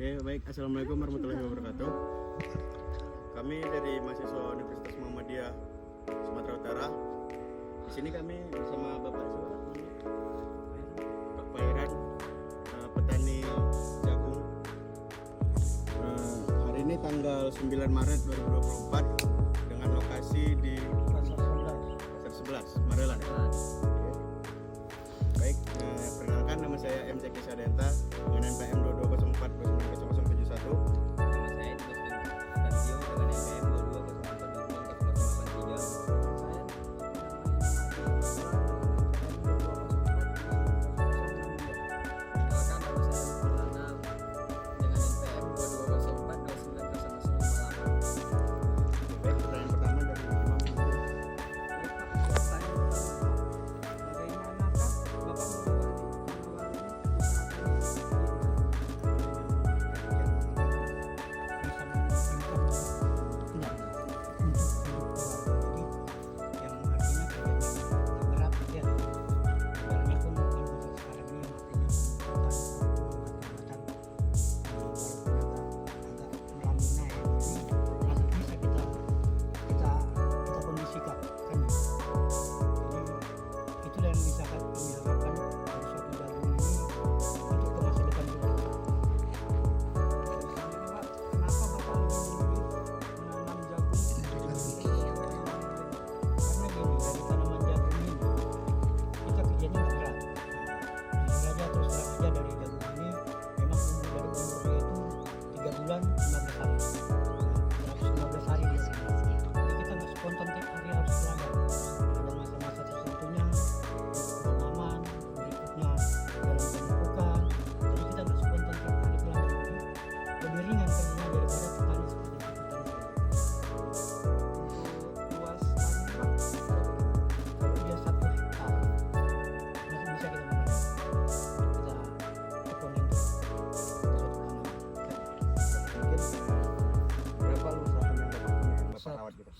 Oke, baik. Assalamualaikum warahmatullahi wabarakatuh. Kami dari mahasiswa Universitas Muhammadiyah Sumatera Utara. Di sini kami bersama Bapak siapa? Pak Pairan, petani jagung. Hari ini tanggal 9 Maret 2024 dengan lokasi di Pasar 11, Marelan. Baik, perkenalkan nama saya MCK Sadenta dengan NPM 2204290071. Nama saya Dimas Stanzio dengan NPM 2204290098. Baik, pertanyaan pertama dari Imam.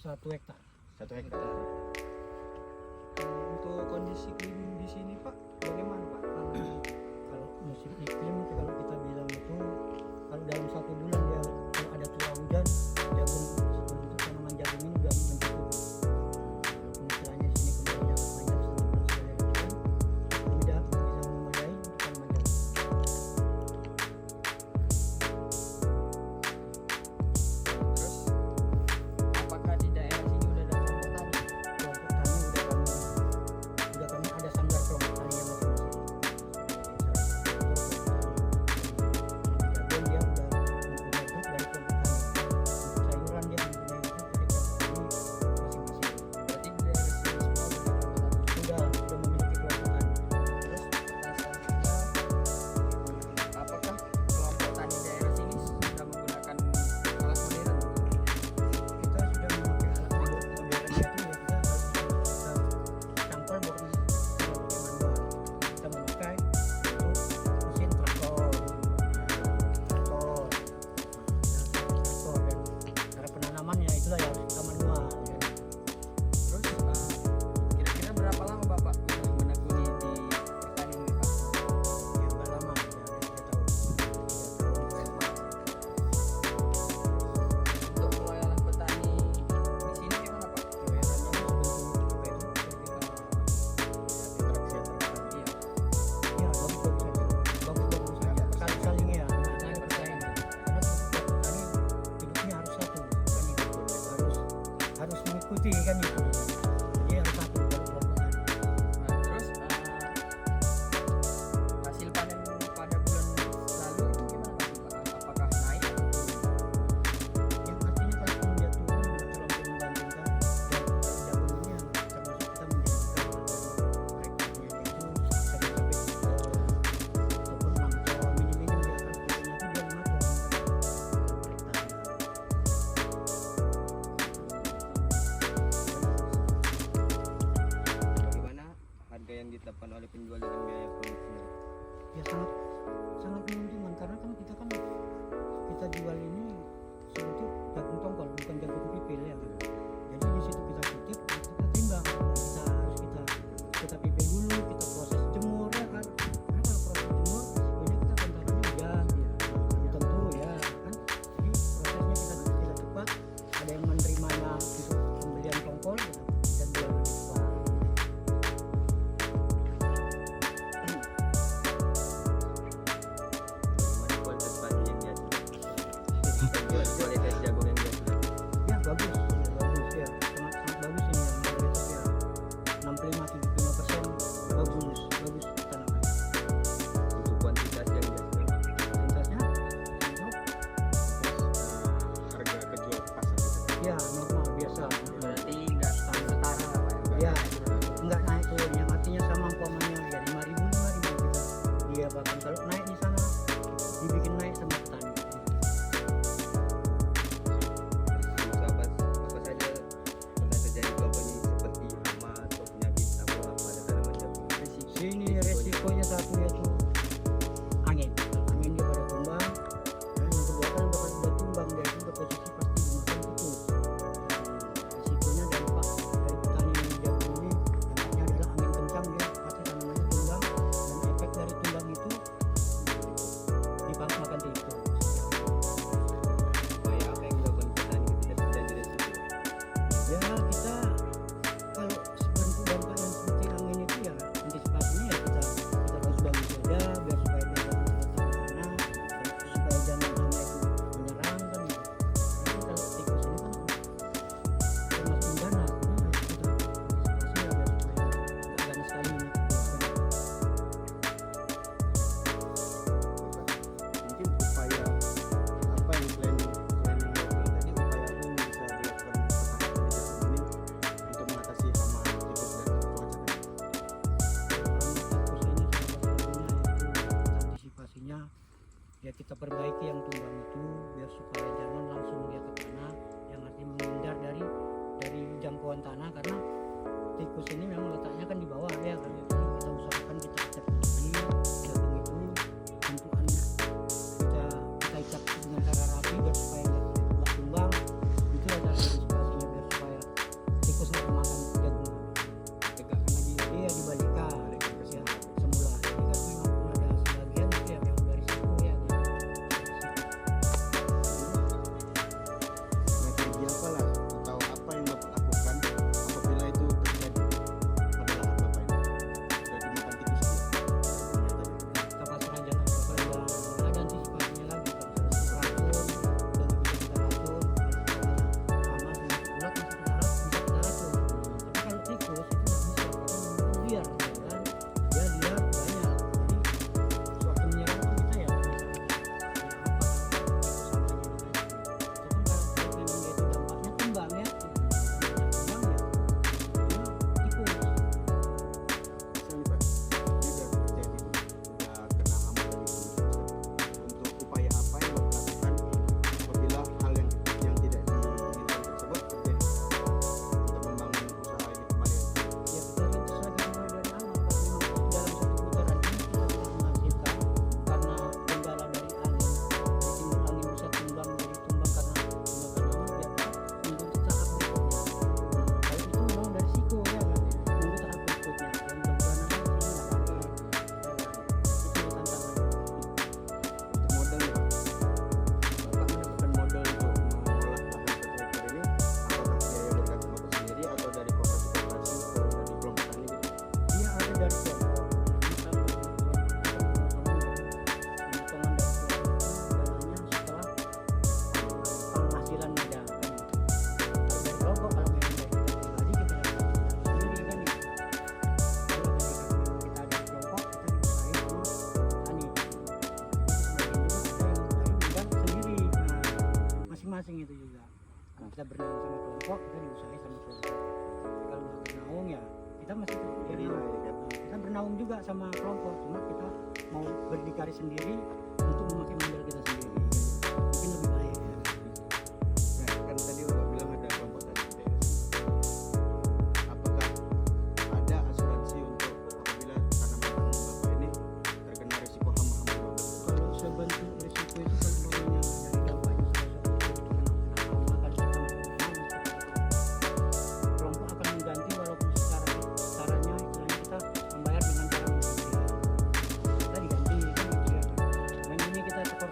Satu hektar. 1 hektar. Untuk kondisi iklim di sini Pak, bagaimana Pak? Kalau musim iklim kalau kita bilang itu kalau dalam 1 bulan dia kalau ada curah hujan, jagung sebelum itu tanaman jagung ini sudah mencukupi. Istilahnya di sini kemudiannya panjang selama bulan sudah bisa memadai untuk tanaman jagung. Terus apakah di daerah sini udah ada kelompok tani? Kelompok tani udah kami ada sanggar kelompok tani yang masing-masing. Jagung dia udah mempunyai grup dari kelompok tani. Untuk sayuran dia mempunyai grup dari kelompok tani masing-masing. Berarti di daerah sini semua udah ada kelompok tani. Sudah memiliki kelompok tani. Terus pertanyaan selanjutnya, apakah kelompok tani daerah sini sudah menggunakan alat modern? Kita sudah memakai alat modernnya itu ya kita harus kita campur bukan manual. Kita memakai untuk mesin traktor dan cara penanamannya itulah yang harus kita manual. Terus kira-kira berapa lama Bapak menekuni di pertanian ini Pak? Ya nggak lama ya, ada 3 tahun. Untuk pelayanan petani di sini gimana Pak? Ya bagus-bagus saja. Sekali-sekali ya. Yang bersaing. Karena setiap petani hidupnya harus satu, kan itu. Harus mengikuti kan itu. Jadi harus satu dalam kelompok tani. Nah, terus hasil panen pada bulan lalu itu gimana Pak? Apakah naik? Yang artinya kalaupun dia turun kalau membandingkan dan jagung ini yang termasuk kita menjadikan rekornya itu sampai 3 ton ataupun 6 ton minim-minim di atas turunnya itu dia 5 ton per Bagaimana harga yang ditetapkan oleh penjual dengan biaya produksinya? ya sangat menguntungkan karena kan kita jual ini sebetulnya jagung tongkol bukan jagung pipil ya kan. Jadi di situ kita kutip kita timbang kita pipil dulu kita proses jemur ya kan. Karena kalau proses jemur resikonya kita kontakannya hujan ya. Tentu ya Jual es jagung yang biasa. Ya bagus ya, sangat sangat bagus ini yang mayoritas ya 65-75% bagus tanaman. Untuk kuantitas yang biasa. Kualitasnya untuk harga kejual ke pasar gitu. ya normal biasa. Berarti nggak sama setara lah Pak. Ya enggak naik turunnya, artinya sama umpamanya ya 5.000 kita. Dia bahkan kalau naik di sana dibikin naik sama petani. Apa saja pernah terjadi kelompok ini seperti hama atau penyakit atau apa ada tanaman jagung. Sini resikonya satu yaitu angin dia pada tumbang, dan yang kedua kan udah tumbang dia itu udah posisi pasti dimakan putus. Resikonya dampak dari petani jagung ini dampaknya adalah angin kencang dia pasti tanamannya tumbang, dan efek dari tumbang itu dimakan tikus. Supaya apa yang dilakukan petani tidak terjadi resiko. Ya kita kalau sebentuk dampak yang seperti angin itu ya antisipasinya ya kita harus bagus saja biar supaya dia jangan terletak di sana, supaya jangan hama itu menyerang kan gitu. Tapi kalau tikus ini kan termasuk menggana, jadi harus kita antisipasi ya biar supaya nggak ganas sekali ini tikus kan. Mungkin upaya apa yang selain yang dilakukan tadi, upaya apa yang bisa dilakukan petani di jagung ini untuk mengatasi hama tikus dan cuaca tadi? Tikus ini salah satunya yaitu antisipasinya ya kita perbaiki yang tumbang itu biar supaya jangan langsung dia ke tanah, yang arti menghindar dari jangkauan tanah, karena tikus ini memang letaknya kan di bawah ya kan. Jadi kita usahakan kita ikat tinggi jagung itu, bentukan kita ikat dengan cara rapi biar supaya nggak tumbang. Itu ada antisipasinya biar supaya tikus nggak kemakan jagung. Tegakkan lagi. Iya dibalikan ya semula. Jadi kan memang ada sebagian itu ya memang dari situ ya kan. Strategi apa lah atau apa yang Bapak lakukan apabila itu terjadi pada lahan Bapak ini sudah dimakan tikus dia? Kita pasrah aja lah, kalau nggak ada antisipasinya lagi kalau misalnya racun dan bisa kita racun, kalau misalnya hama sama ulat masih kita bisa kita racun. Tapi kalau tikus itu nggak bisa karena memang liar ya kan, dia liar banyak. Jadi sewaktu menyerang kan kita ya nggak bisa apa tikus samanya gitu. Cuman kalau memang dia itu dampaknya tumbang ya, tumbang ya, tikus. Misalnya Pak, ini sudah terjadi, sudah kena hama tadi untuk upaya apa yang Bapak lakukan apabila hal yang tidak diinginkan tersebut terjadi untuk membangun usaha ini kembali? Ya kita rintis lagi mulai dari awal, karena memang dalam satu putaran ini kita telah menghasilkan karena kendala dari angin, jadi timbul angin bisa tumbang dari tumbang karena menggunakan hama dia menunggu tahap berikutnya. Nah, kalau itu memang dari risiko ya kan, menunggu tahap berikutnya dan mudah-mudahan aja di sini nggak apa-apa ya kan. Itu tantangannya. Untuk modal nih Pak, Bapak mendapatkan modal untuk mengolah lahan satu hektar ini, apakah biaya berkat Bapak sendiri atau dari koperasi-koperasi atau dari kelompok tani gitu? Dia ada dari kelompok. Nah, ini kalau dari kelompok kita pemotongan dari kelompok itu dananya setelah penghasilan ada kan gitu. Kalau dari kelompok kalau memang dari kita pribadi kita dapat sendiri kan gitu. Kalau ketika memang kita ada di kelompok kita diusahain sama tani. Jadi sebagian juga ada yang usahain sendiri. Nah, masing-masing itu juga. Kalau kita bernaung sama kelompok kita diusahain sama kelompok. Kalau nggak bernaung ya kita masih jadi kita bernaung juga sama kelompok, cuma kita mau berdikari sendiri untuk memakai modal kita sendiri, mungkin lebih baik ya. Nah, kan tadi Bapak bilang ada kelompok tani di daerah sini. Apakah ada asuransi untuk apabila tanaman Bapak ini terkena risiko hama-hama Bapak? Kalau sebentuk risiko itu kan umpamanya dari dampaknya salah satu itu kena hama kan kita kelompok akan mengganti walaupun caranya istilahnya kita membayar dengan cara mencicil. Kita diganti kan gitu ya. Dan ini kita setor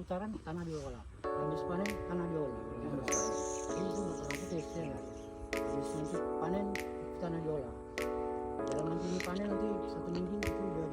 putaran tanah diolah, habis panen tanah diolah. Ini itu masalah tes ya nggak? Habis nanti panen tanah diolah. Dalam nanti panen nanti 1 minggu itu udah